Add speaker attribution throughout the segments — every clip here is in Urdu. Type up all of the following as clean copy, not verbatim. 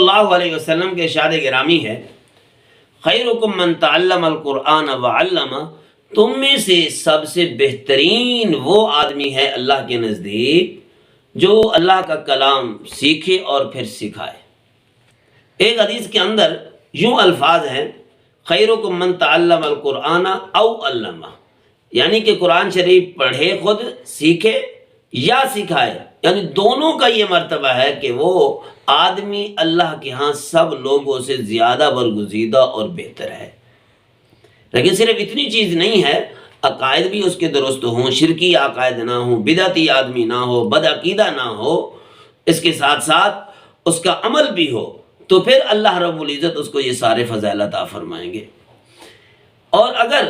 Speaker 1: اللہ علیہ وسلم کے ارشاد گرامی ہے، خیرکم من تعلم القرآن وعلمہ، تم میں سے سب سے بہترین وہ آدمی ہے اللہ کے نزدیک جو اللہ کا کلام سیکھے اور پھر سکھائے۔ ایک حدیث کے اندر یوں الفاظ ہیں، خیرکم من تعلم القرآن او علمہ، یعنی کہ قرآن شریف پڑھے خود، سیکھے یا سکھائے، یعنی دونوں کا یہ مرتبہ ہے کہ وہ آدمی اللہ کے ہاں سب لوگوں سے زیادہ برگزیدہ اور بہتر ہے۔ لیکن صرف اتنی چیز نہیں ہے، عقائد بھی اس کے درست ہوں، شرکی عقائد نہ ہوں، بدعتی آدمی نہ ہو، بدعقیدہ نہ ہو، اس کے ساتھ ساتھ اس کا عمل بھی ہو، تو پھر اللہ رب العزت اس کو یہ سارے فضائل عطا فرمائیں گے۔ اور اگر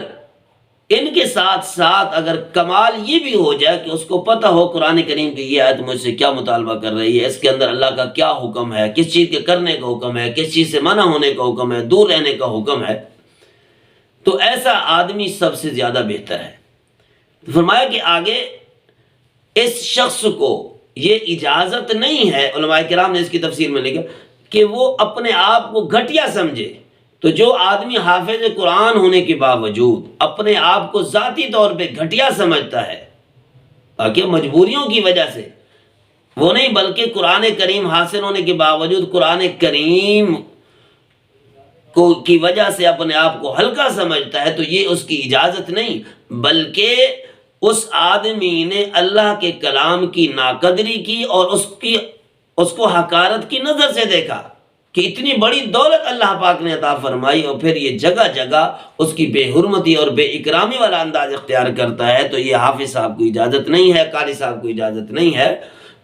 Speaker 1: ان کے ساتھ ساتھ اگر کمال یہ بھی ہو جائے کہ اس کو پتہ ہو قرآن کریم کی یہ آیت مجھ سے کیا مطالبہ کر رہی ہے، اس کے اندر اللہ کا کیا حکم ہے، کس چیز کے کرنے کا حکم ہے، کس چیز سے منع ہونے کا حکم ہے، دور رہنے کا حکم ہے، تو ایسا آدمی سب سے زیادہ بہتر ہے۔ فرمایا کہ آگے اس شخص کو یہ اجازت نہیں ہے، علماء کرام نے اس کی تفسیر میں لکھا کہ وہ اپنے آپ کو گھٹیا سمجھے۔ تو جو آدمی حافظ قرآن ہونے کے باوجود اپنے آپ کو ذاتی طور پہ گھٹیا سمجھتا ہے، تاکہ مجبوریوں کی وجہ سے وہ نہیں، بلکہ قرآن کریم حاصل ہونے کے باوجود قرآن کریم کی وجہ سے اپنے آپ کو ہلکا سمجھتا ہے، تو یہ اس کی اجازت نہیں، بلکہ اس آدمی نے اللہ کے کلام کی ناقدری کی اور اس کو حقارت کی نظر سے دیکھا کہ اتنی بڑی دولت اللہ پاک نے عطا فرمائی، اور پھر یہ جگہ جگہ اس کی بے حرمتی اور بے اکرامی والا انداز اختیار کرتا ہے، تو یہ حافظ صاحب کو اجازت نہیں ہے، قاری صاحب کو اجازت نہیں ہے۔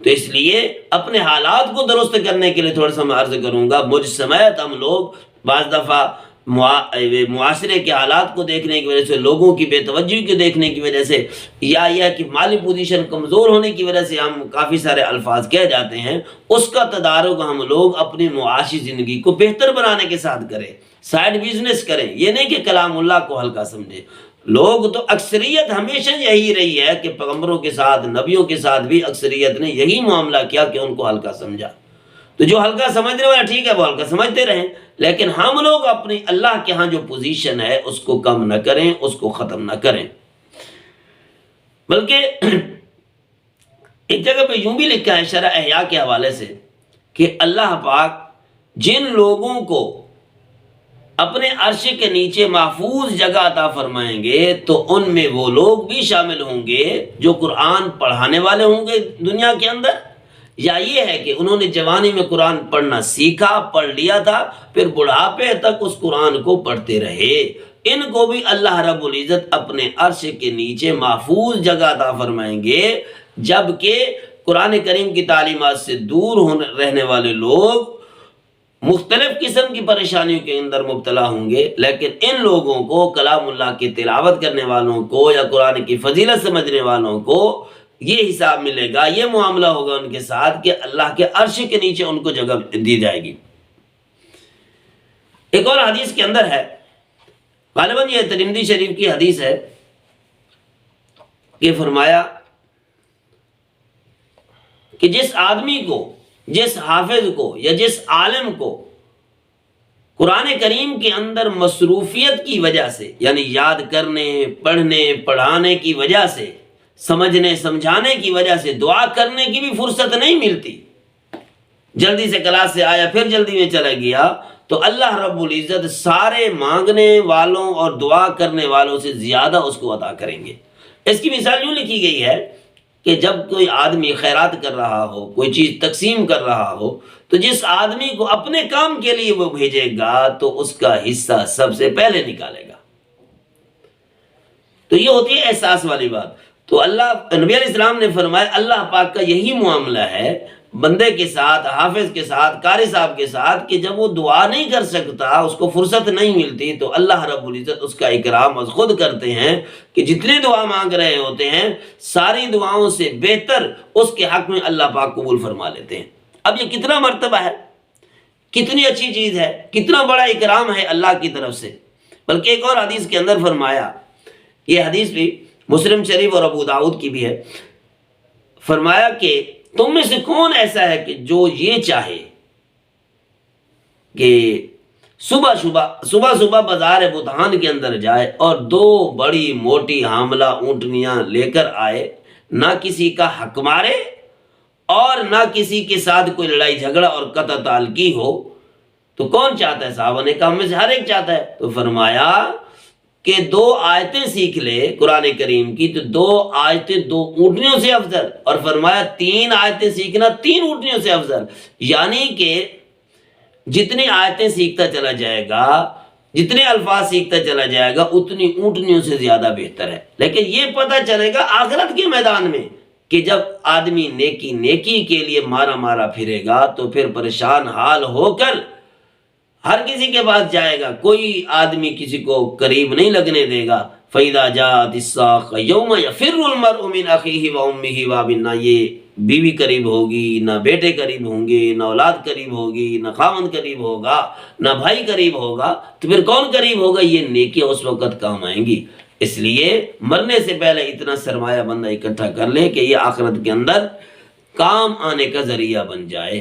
Speaker 1: تو اس لیے اپنے حالات کو درست کرنے کے لیے تھوڑا سا میں عرض کروں گا، مجھ سمیت ہم لوگ بعض دفعہ معاشرے کے حالات کو دیکھنے کی وجہ سے، لوگوں کی بے توجہی کو دیکھنے کی وجہ سے، یا یہ کہ مالی پوزیشن کمزور ہونے کی وجہ سے ہم کافی سارے الفاظ کہہ جاتے ہیں، اس کا تدارک ہم لوگ اپنی معاشی زندگی کو بہتر بنانے کے ساتھ کریں، سائیڈ بزنس کریں، یہ نہیں کہ کلام اللہ کو ہلکا سمجھیں۔ لوگ تو اکثریت ہمیشہ یہی رہی ہے کہ پیغمبروں کے ساتھ، نبیوں کے ساتھ بھی اکثریت نے یہی معاملہ کیا کہ ان کو ہلکا سمجھا۔ تو جو ہلکا سمجھنے والا ٹھیک ہے، وہ ہلکا سمجھتے رہیں، لیکن ہم لوگ اپنی اللہ کے ہاں جو پوزیشن ہے اس کو کم نہ کریں، اس کو ختم نہ کریں۔ بلکہ ایک جگہ پہ یوں بھی لکھا ہے شرح احیاء کے حوالے سے کہ اللہ پاک جن لوگوں کو اپنے عرش کے نیچے محفوظ جگہ عطا فرمائیں گے تو ان میں وہ لوگ بھی شامل ہوں گے جو قرآن پڑھانے والے ہوں گے دنیا کے اندر، یا یہ ہے کہ انہوں نے جوانی میں قرآن پڑھنا سیکھا، پڑھ لیا تھا، پھر بڑھاپے تک اس قرآن کو پڑھتے رہے، ان کو بھی اللہ رب العزت اپنے عرش کے نیچے محفوظ جگہ عطا فرمائیں گے۔ جبکہ قرآن کریم کی تعلیمات سے دور رہنے والے لوگ مختلف قسم کی پریشانیوں کے اندر مبتلا ہوں گے، لیکن ان لوگوں کو، کلام اللہ کی تلاوت کرنے والوں کو یا قرآن کی فضیلت سمجھنے والوں کو یہ حساب ملے گا، یہ معاملہ ہوگا ان کے ساتھ کہ اللہ کے عرش کے نیچے ان کو جگہ دی جائے گی۔ ایک اور حدیث کے اندر ہے، غالباً یہ ترمذی شریف کی حدیث ہے، کہ فرمایا کہ جس آدمی کو، جس حافظ کو یا جس عالم کو قرآن کریم کے اندر مصروفیت کی وجہ سے، یعنی یاد کرنے، پڑھنے، پڑھانے کی وجہ سے، سمجھنے سمجھانے کی وجہ سے دعا کرنے کی بھی فرصت نہیں ملتی، جلدی سے کلاس سے آیا پھر جلدی میں چلا گیا، تو اللہ رب العزت سارے مانگنے والوں اور دعا کرنے والوں سے زیادہ اس کو عطا کریں گے۔ اس کی مثال یوں لکھی گئی ہے کہ جب کوئی آدمی خیرات کر رہا ہو، کوئی چیز تقسیم کر رہا ہو، تو جس آدمی کو اپنے کام کے لیے وہ بھیجے گا تو اس کا حصہ سب سے پہلے نکالے گا۔ تو یہ ہوتی ہے احساس والی بات۔ تو اللہ، نبی علیہ السلام نے فرمایا اللہ پاک کا یہی معاملہ ہے بندے کے ساتھ، حافظ کے ساتھ، قاری صاحب کے ساتھ، کہ جب وہ دعا نہیں کر سکتا، اس کو فرصت نہیں ملتی، تو اللہ رب العزت اس کا اکرام از خود کرتے ہیں کہ جتنے دعا مانگ رہے ہوتے ہیں ساری دعاؤں سے بہتر اس کے حق میں اللہ پاک قبول فرما لیتے ہیں۔ اب یہ کتنا مرتبہ ہے، کتنی اچھی چیز ہے، کتنا بڑا اکرام ہے اللہ کی طرف سے۔ بلکہ ایک اور حدیث کے اندر فرمایا، یہ حدیث بھی مسلم شریف اور ابو داؤد کی بھی ہے، فرمایا کہ تم میں سے کون ایسا ہے کہ جو یہ چاہے کہ صبح صبح بازار بطحان کے اندر جائے اور 2 بڑی موٹی حاملہ اونٹنیاں لے کر آئے، نہ کسی کا حق مارے اور نہ کسی کے ساتھ کوئی لڑائی جھگڑا اور قطع تعلقی ہو، تو کون چاہتا ہے؟ صحابہ نے کہا ہم میں سے ہر ایک چاہتا ہے۔ تو فرمایا کہ 2 آیتیں سیکھ لے قرآن کریم کی تو 2 آیتیں 2 اونٹنیوں سے افضل، اور فرمایا 3 آیتیں سیکھنا 3 اونٹنیوں سے افضل، یعنی کہ جتنی آیتیں سیکھتا چلا جائے گا، جتنے الفاظ سیکھتا چلا جائے گا، اتنی اونٹنیوں سے زیادہ بہتر ہے۔ لیکن یہ پتہ چلے گا آخرت کے میدان میں کہ جب آدمی نیکی کے لیے مارا پھرے گا تو پھر پریشان حال ہو کر ہر کسی کے پاس جائے گا، کوئی آدمی کسی کو قریب نہیں لگنے دے گا۔ فَإِذَا جَاءَتِ السَّاخَةُ يَوْمَ يَفِرُّ الْمَرْءُ مِنْ أَخِيهِ وَأُمِّهِ وَأَبِيهِ، نہ یہ بیوی قریب ہوگی، نہ بیٹے قریب ہوں گے، نہ اولاد قریب ہوگی، نہ خاوند قریب ہوگا، نہ بھائی قریب ہوگا، تو پھر کون قریب ہوگا؟ یہ نیکیاں اس وقت کام آئیں گی۔ اس لیے مرنے سے پہلے اتنا سرمایہ بندہ اکٹھا کر لے کہ یہ آخرت کے اندر کام آنے کا ذریعہ بن جائے۔